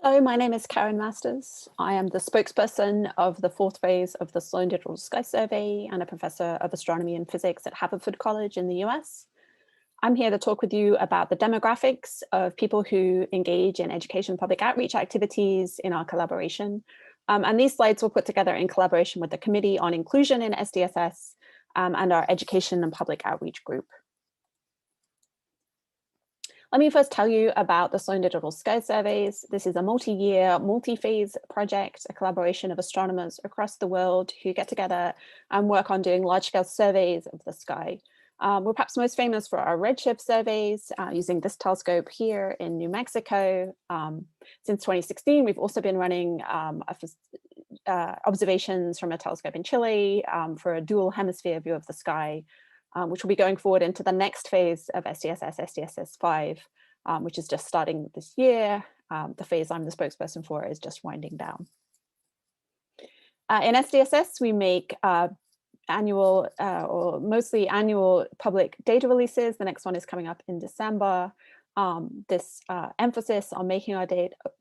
Hello, my name is Karen Masters. I am the spokesperson of the fourth phase of the Sloan Digital Sky Survey and a professor of astronomy and physics at Haverford College in the US. I'm here to talk with you about the demographics of people who engage in education public outreach activities in our collaboration. And these slides were put together in collaboration with the Committee on Inclusion in SDSS and our Education and Public Outreach group. Let me first tell you about the Sloan Digital Sky Surveys. This is a multi-year, multi-phase project, a collaboration of astronomers across the world who get together and work on doing large-scale surveys of the sky. We're perhaps most famous for our redshift surveys using this telescope here in New Mexico. Since 2016, we've also been running observations from a telescope in Chile for a dual hemisphere view of the sky, which will be going forward into the next phase of SDSS, SDSS 5, which is just starting this year. The phase I'm the spokesperson for is just winding down. In SDSS, we make annual or mostly annual public data releases. The next one is coming up in December. This emphasis on making our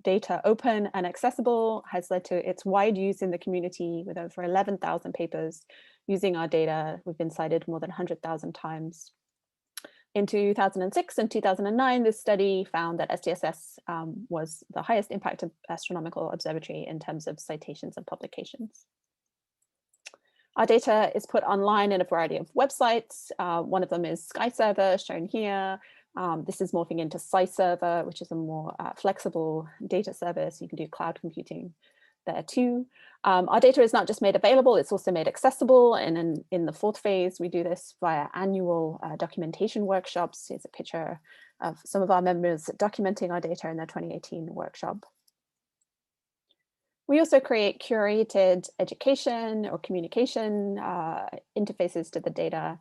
data open and accessible has led to its wide use in the community with over 11,000 papers using our data. We've been cited more than 100,000 times. In 2006 and 2009, this study found that SDSS was the highest impact astronomical observatory in terms of citations and publications. Our data is put online in a variety of websites. One of them is SkyServer, shown here. This is morphing into SkyServer, which is a more flexible data service. You can do cloud computing there too. Our data is not just made available, it's also made accessible. And in the fourth phase, we do this via annual documentation workshops. Here's a picture of some of our members documenting our data in their 2018 workshop. We also create curated education or communication interfaces to the data.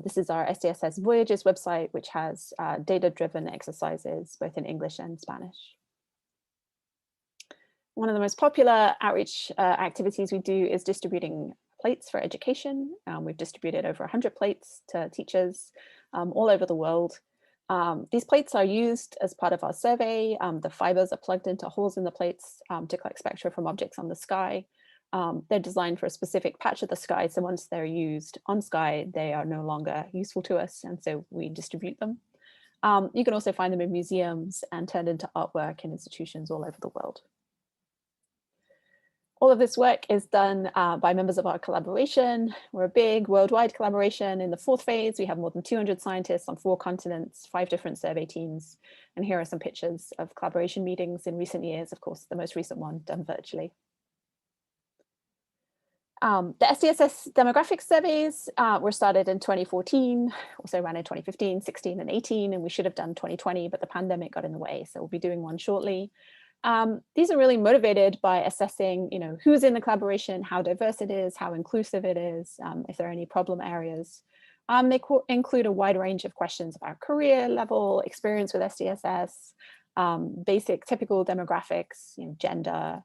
This is our SDSS Voyages website, which has data-driven exercises, both in English and Spanish. One of the most popular outreach activities we do is distributing plates for education. We've distributed over 100 plates to teachers all over the world. These plates are used as part of our survey. The fibers are plugged into holes in the plates to collect spectra from objects on the sky. They're designed for a specific patch of the sky, so once they're used on sky, they are no longer useful to us, and so we distribute them. You can also find them in museums and turned into artwork in institutions all over the world. All of this work is done by members of our collaboration. We're a big worldwide collaboration. In the fourth phase, we have more than 200 scientists on 4 continents, 5 different survey teams. And here are some pictures of collaboration meetings in recent years, of course, the most recent one done virtually. The SDSS demographics surveys were started in 2014, also ran in 2015, 16, and 18, and we should have done 2020, but the pandemic got in the way, so we'll be doing one shortly. These are really motivated by assessing, who's in the collaboration, how diverse it is, how inclusive it is, if there are any problem areas. They include a wide range of questions about career level, experience with SDSS, basic typical demographics, gender,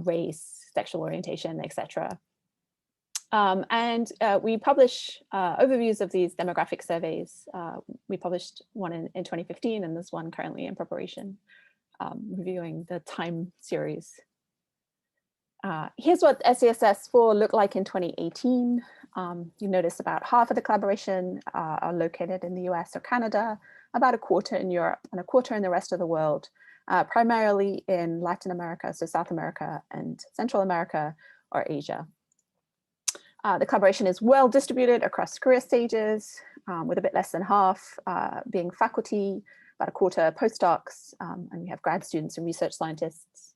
race, sexual orientation, etc. We publish overviews of these demographic surveys. We published one in 2015, and there's one currently in preparation, reviewing the time series. Here's what SDSS 4 looked like in 2018. You notice about half of the collaboration are located in the US or Canada, about a quarter in Europe, and a quarter in the rest of the world, primarily in Latin America, so South America and Central America or Asia. The collaboration is well distributed across career stages, with a bit less than half being faculty, about a quarter postdocs, and we have grad students and research scientists.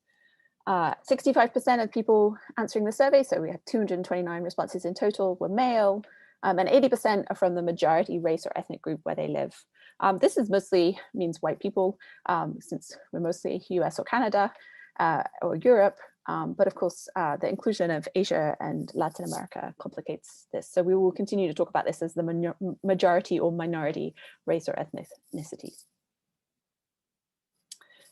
65% of people answering the survey, so we had 229 responses in total, were male, and 80% are from the majority race or ethnic group where they live. This is mostly means white people, since we're mostly US or Canada or Europe. But of course, the inclusion of Asia and Latin America complicates this. So we will continue to talk about this as the majority or minority race or ethnicity.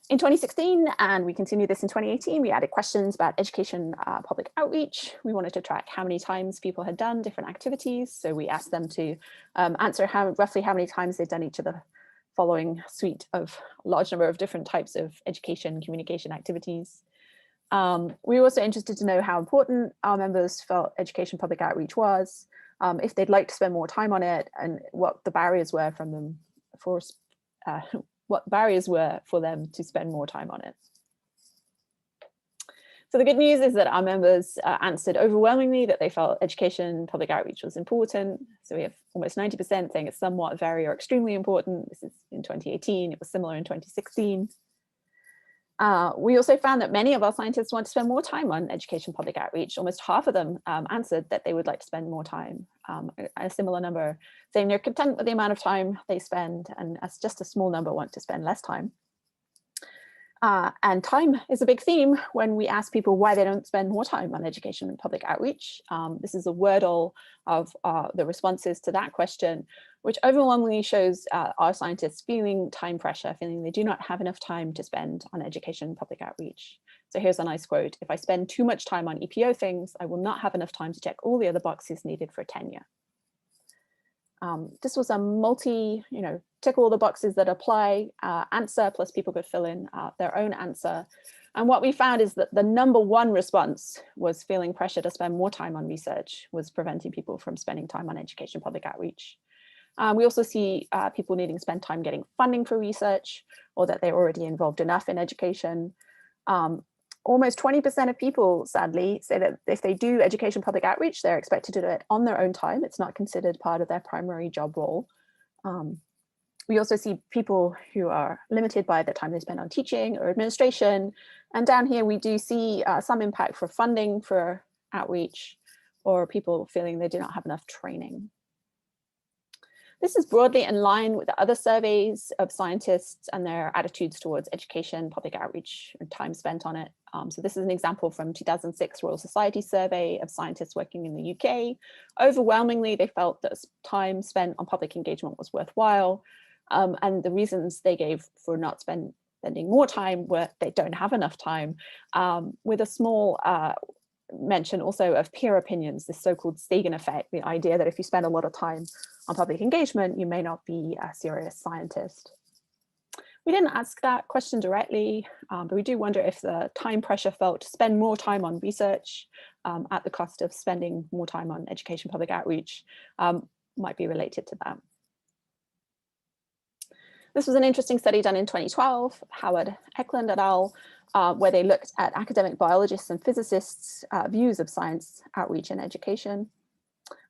In 2016, and we continue this in 2018, we added questions about education public outreach. We wanted to track how many times people had done different activities. So we asked them to answer roughly how many times they'd done each of the following a suite of a large number of different types of education communication activities. We were also interested to know how important our members felt education public outreach was, if they'd like to spend more time on it, and what the barriers were from them for what barriers were for them to spend more time on it. So the good news is that our members answered overwhelmingly that they felt education public outreach was important. So we have almost 90% saying it's somewhat, very, or extremely important. This is in 2018. It was similar in 2016. We also found that many of our scientists want to spend more time on education public outreach. Almost half of them answered that they would like to spend more time. A similar number saying they're content with the amount of time they spend, and as just a small number want to spend less time. And time is a big theme when we ask people why they don't spend more time on education and public outreach. This is a wordle of the responses to that question, which overwhelmingly shows our scientists feeling time pressure, feeling they do not have enough time to spend on education and public outreach. So here's a nice quote: "If I spend too much time on EPO things, I will not have enough time to check all the other boxes needed for tenure." This was a tick all the boxes that apply answer, plus people could fill in their own answer. And what we found is that the #1 response was feeling pressure to spend more time on research was preventing people from spending time on education public outreach. We also see people needing to spend time getting funding for research, or that they're already involved enough in education. Almost 20% of people, sadly, say that if they do education public outreach, they're expected to do it on their own time. It's not considered part of their primary job role. We also see people who are limited by the time they spend on teaching or administration. And down here, we do see some impact for funding for outreach, or people feeling they do not have enough training. This is broadly in line with the other surveys of scientists and their attitudes towards education, public outreach, and time spent on it. So this is an example from 2006 Royal Society survey of scientists working in the UK. Overwhelmingly, they felt that time spent on public engagement was worthwhile. And the reasons they gave for not spending more time were they don't have enough time, with a small mention also of peer opinions, this so-called Sagan effect, the idea that if you spend a lot of time on public engagement, you may not be a serious scientist. We didn't ask that question directly, but we do wonder if the time pressure felt to spend more time on research at the cost of spending more time on education public outreach might be related to that. This was an interesting study done in 2012, Howardeckland et al., where they looked at academic biologists and physicists' views of science, outreach, and education.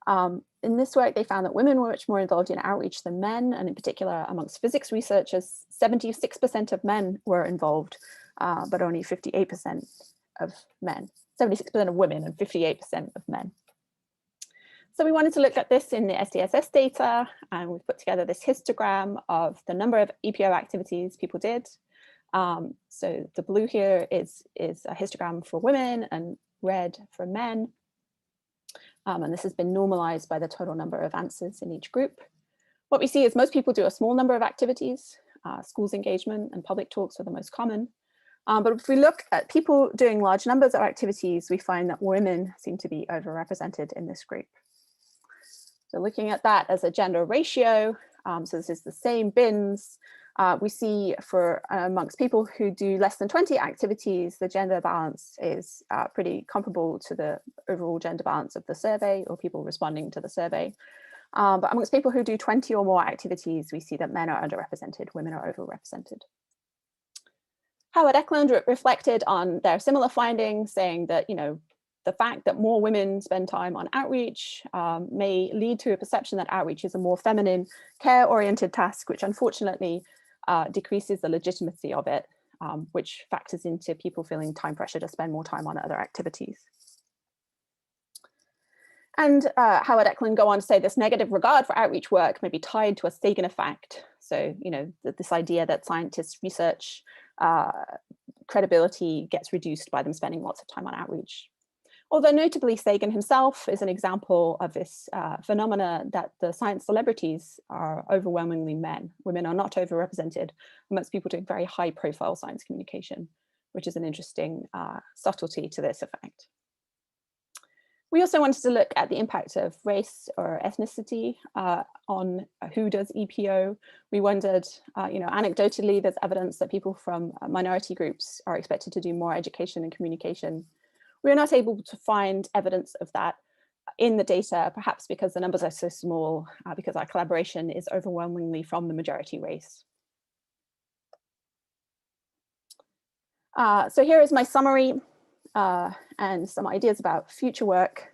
In this work, they found that women were much more involved in outreach than men, and in particular, amongst physics researchers, 76% of men were involved, but only 58% of men. 76% of women and 58% of men. So we wanted to look at this in the SDSS data, and we've put together this histogram of the number of EPO activities people did. So the blue here is a histogram for women and red for men. And this has been normalized by the total number of answers in each group. What we see is most people do a small number of activities. Schools engagement and public talks are the most common. But if we look at people doing large numbers of activities, we find that women seem to be overrepresented in this group. So looking at that as a gender ratio, so this is the same bins, we see for amongst people who do less than 20 activities, the gender balance is pretty comparable to the overall gender balance of the survey, or people responding to the survey. But amongst people who do 20 or more activities, we see that men are underrepresented, women are overrepresented. Howardeckland reflected on their similar findings, saying that, the fact that more women spend time on outreach may lead to a perception that outreach is a more feminine, care-oriented task, which unfortunately decreases the legitimacy of it, which factors into people feeling time pressure to spend more time on other activities. And Howardeckland go on to say this negative regard for outreach work may be tied to a Sagan effect. So, this idea that scientists' research credibility gets reduced by them spending lots of time on outreach. Although notably, Sagan himself is an example of this phenomena that the science celebrities are overwhelmingly men. Women are not overrepresented amongst people doing very high profile science communication, which is an interesting subtlety to this effect. We also wanted to look at the impact of race or ethnicity on who does EPO. We wondered, anecdotally, there's evidence that people from minority groups are expected to do more education and communication. We are not able to find evidence of that in the data, perhaps because the numbers are so small, because our collaboration is overwhelmingly from the majority race. So here is my summary and some ideas about future work.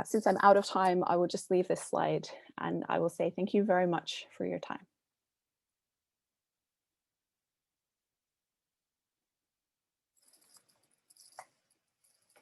Since I'm out of time, I will just leave this slide and I will say thank you very much for your time.